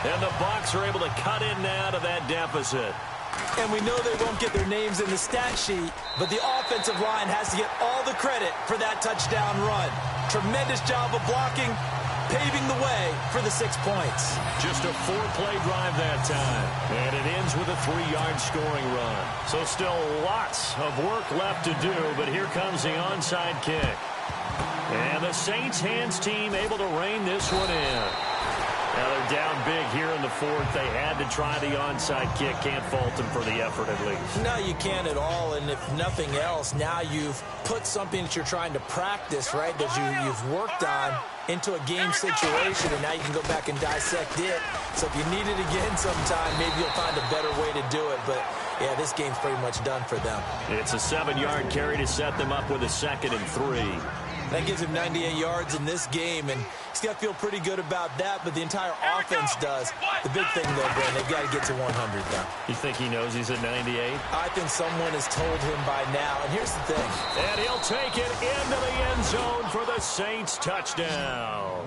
And the Bucs are able to cut in now to that deficit. And we know they won't get their names in the stat sheet, but the offensive line has to get all the credit for that touchdown run. Tremendous job of blocking, paving the way for the 6 points. Just a 4-play drive that time. And it ends with a 3-yard scoring run. So still lots of work left to do, but here comes the onside kick. And the Saints hands team able to rein this one in. Now they're down big here in the 4th. They had to try the onside kick. Can't fault them for the effort at least. No, you can't at all. And if nothing else, now you've put something that you're trying to practice, right, that you've worked on into a game situation, and now you can go back and dissect it. So if you need it again sometime, maybe you'll find a better way to do it. But, yeah, this game's pretty much done for them. It's a 7-yard carry to set them up with a 2nd and 3. That gives him 98 yards in this game, and He's got to feel pretty good about that, but the entire offense does. The big thing, though, Brent, they've got to get to 100 now. You think he knows he's at 98? I think someone has told him by now, and here's the thing. And he'll take it into the end zone for the Saints touchdown.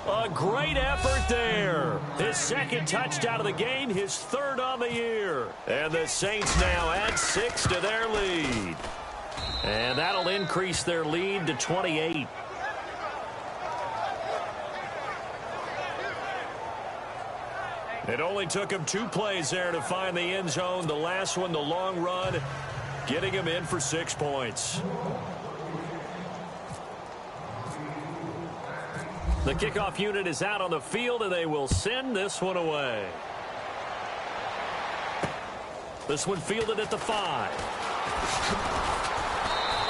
A great effort there. His second touchdown of the game, his third on the year. And the Saints now add 6 to their lead. And that'll increase their lead to 28. It only took him 2 plays there to find the end zone. The last one, the long run, getting him in for 6 points. The kickoff unit is out on the field, and they will send this one away. This one fielded at the 5.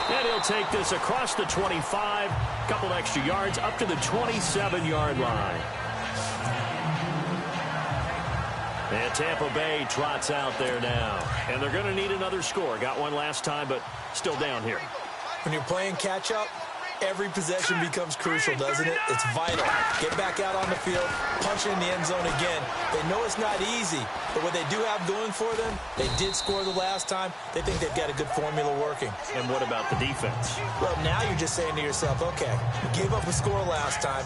And he'll take this across the 25, couple extra yards up to the 27-yard line. And Tampa Bay trots out there now. And they're going to need another score. Got one last time, but still down here. When you're playing catch-up, every possession becomes crucial, doesn't it? It's vital. Get back out on the field, punch it in the end zone again. They know it's not easy, but what they do have going for them, they did score the last time. They think they've got a good formula working. And what about the defense? Well, now you're just saying to yourself, okay, we gave up a score last time.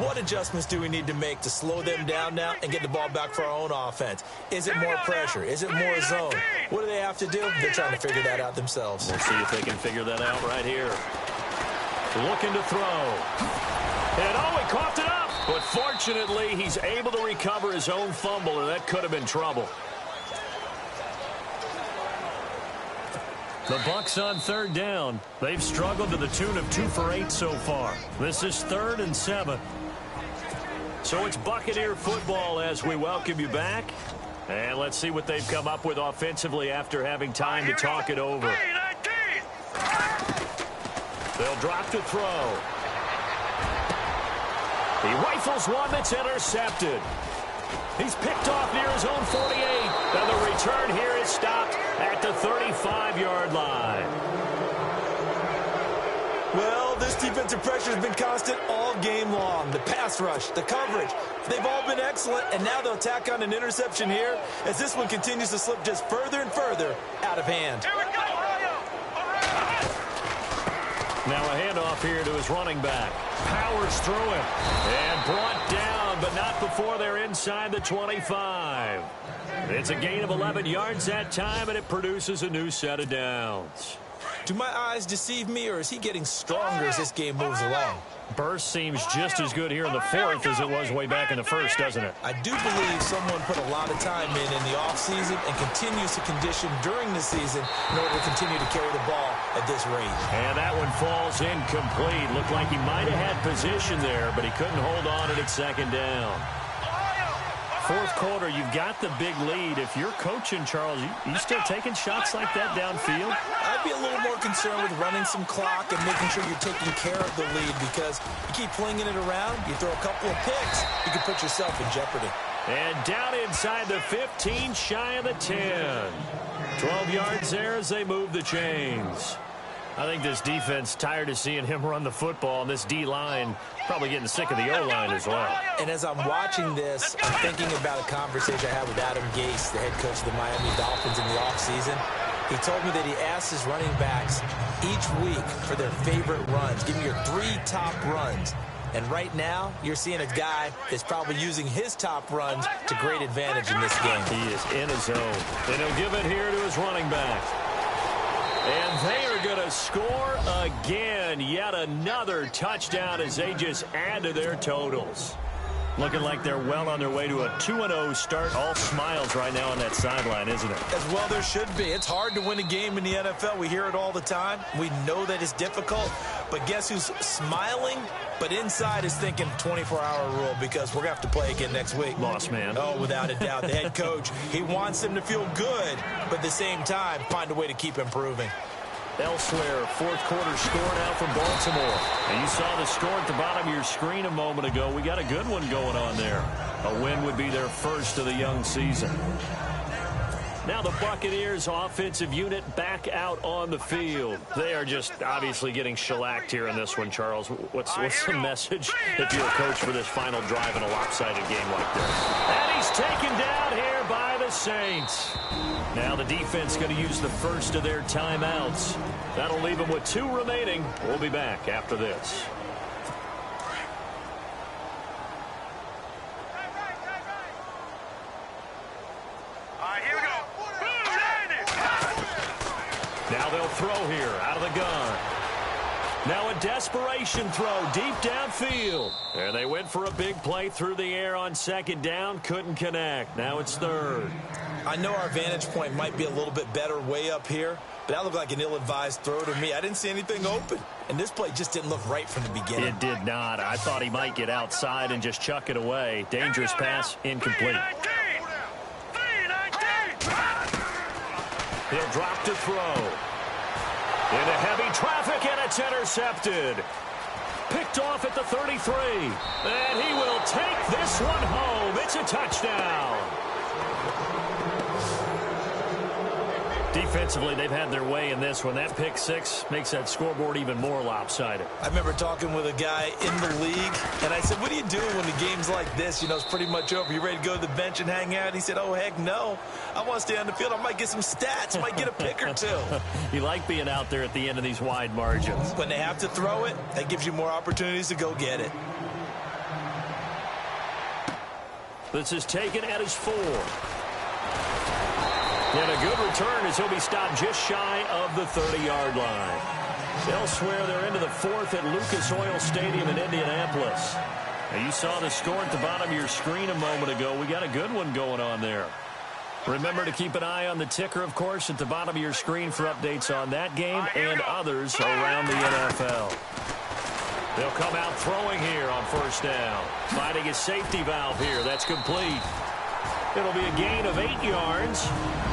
What adjustments do we need to make to slow them down now and get the ball back for our own offense? Is it more pressure? Is it more zone? What do they have to do? They're trying to figure that out themselves. We'll see if they can figure that out right here. Looking to throw. And he coughed it up. But fortunately, he's able to recover his own fumble, and that could have been trouble. The Bucs on 3rd down. They've struggled to the tune of 2 for 8 so far. This is 3rd and 7. So it's Buccaneer football as we welcome you back. And let's see what they've come up with offensively after having time to talk it over. They'll drop to throw. He rifles one that's intercepted. He's picked off near his own 48. And the return here is stopped at the 35-yard line. Well, this defensive pressure has been constant all game long. The pass rush, the coverage, they've all been excellent, and now they'll tack on an interception here as this one continues to slip just further and further out of hand. Here we go, Now a handoff here to his running back. Powers through him and brought down, but not before they're inside the 25. It's a gain of 11 yards that time, and it produces a new set of downs. Do my eyes deceive me, or is he getting stronger as this game moves along? Burst seems just as good here in the 4th as it was way back in the 1st, doesn't it? I do believe someone put a lot of time in the offseason and continues to condition during the season in order to continue to carry the ball at this rate. And that one falls incomplete. Looked like he might have had position there, but he couldn't hold on at 2nd down. 4th quarter, you've got the big lead. If you're coaching, Charles, you still taking shots like that downfield? I'd be a little more concerned with running some clock and making sure you're taking care of the lead, because you keep flinging it around, you throw a couple of picks, you can put yourself in jeopardy. And down inside the 15, shy of the 10. 12 yards there as they move the chains. I think this defense tired of seeing him run the football, and this D-line probably getting sick of the O-line as well. And as I'm watching this, I'm thinking about a conversation I had with Adam Gase, the head coach of the Miami Dolphins in the offseason. He told me that he asked his running backs each week for their favorite runs. Give me your 3 top runs. And right now, you're seeing a guy that's probably using his top runs to great advantage in this game. He is in his zone. And he'll give it here to his running back. And they are going to score again. Yet another touchdown as they just add to their totals. Looking like they're well on their way to a 2-0 start. All smiles right now on that sideline, isn't it? As well there should be. It's hard to win a game in the NFL. We hear it all the time. We know that it's difficult. But guess who's smiling? But inside is thinking 24-hour rule, because we're going to have to play again next week. Lost man. Oh, without a doubt. The head coach, he wants them to feel good, but at the same time, find a way to keep improving. Elsewhere, 4th quarter score now from Baltimore. And you saw the score at the bottom of your screen a moment ago. We got a good one going on there. A win would be their first of the young season. Now the Buccaneers offensive unit back out on the field. They are just obviously getting shellacked here in this one, Charles. What's the message if you're a coach for this final drive in a lopsided game like this? And he's taken down here by the Saints. Now the defense going to use the first of their timeouts. That'll leave them with 2 remaining. We'll be back after this. Now they'll throw here out of the gun. Now a desperation throw deep downfield. And they went for a big play through the air on second down. Couldn't connect. Now it's third. I know our vantage point might be a little bit better way up here, but that looked like an ill-advised throw to me. I didn't see anything open. And this play just didn't look right from the beginning. It did not. I thought he might get outside and just chuck it away. Dangerous pass, incomplete. He'll drop to throw. Into heavy traffic, and it's intercepted. Picked off at the 33. And he will take this one home. It's a touchdown. Defensively, they've had their way in this one. That pick six makes that scoreboard even more lopsided. I remember talking with a guy in the league, and I said, what are you doing when the game's like this? You know, it's pretty much over. You ready to go to the bench and hang out? He said, oh, heck no. I want to stay on the field. I might get some stats. Might get a pick or two. You like being out there at the end of these wide margins. When they have to throw it, that gives you more opportunities to go get it. This is taken at his 4. And a good return as he'll be stopped just shy of the 30-yard line. Elsewhere, they're into the 4th at Lucas Oil Stadium in Indianapolis. Now, you saw the score at the bottom of your screen a moment ago. We got a good one going on there. Remember to keep an eye on the ticker, of course, at the bottom of your screen for updates on that game and others around the NFL. They'll come out throwing here on first down. Finding a safety valve here. That's complete. It'll be a gain of 8 yards.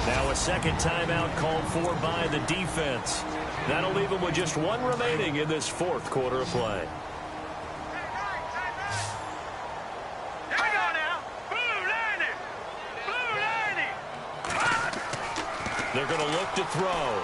Now a second timeout called for by the defense. That'll leave them with just 1 remaining in this 4th quarter of play. They're going to look to throw.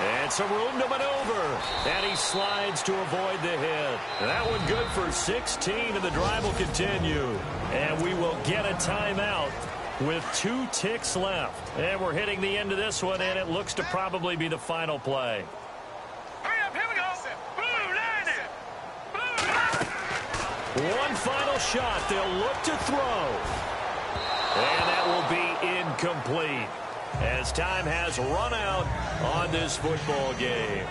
And some room to maneuver. And he slides to avoid the hit. That one good for 16, and the drive will continue. And we will get a timeout with 2 ticks left. And we're hitting the end of this one, and it looks to probably be the final play. Hurry up, here we go. Blue line it. One final shot. They'll look to throw. And that will be incomplete, as time has run out on this football game.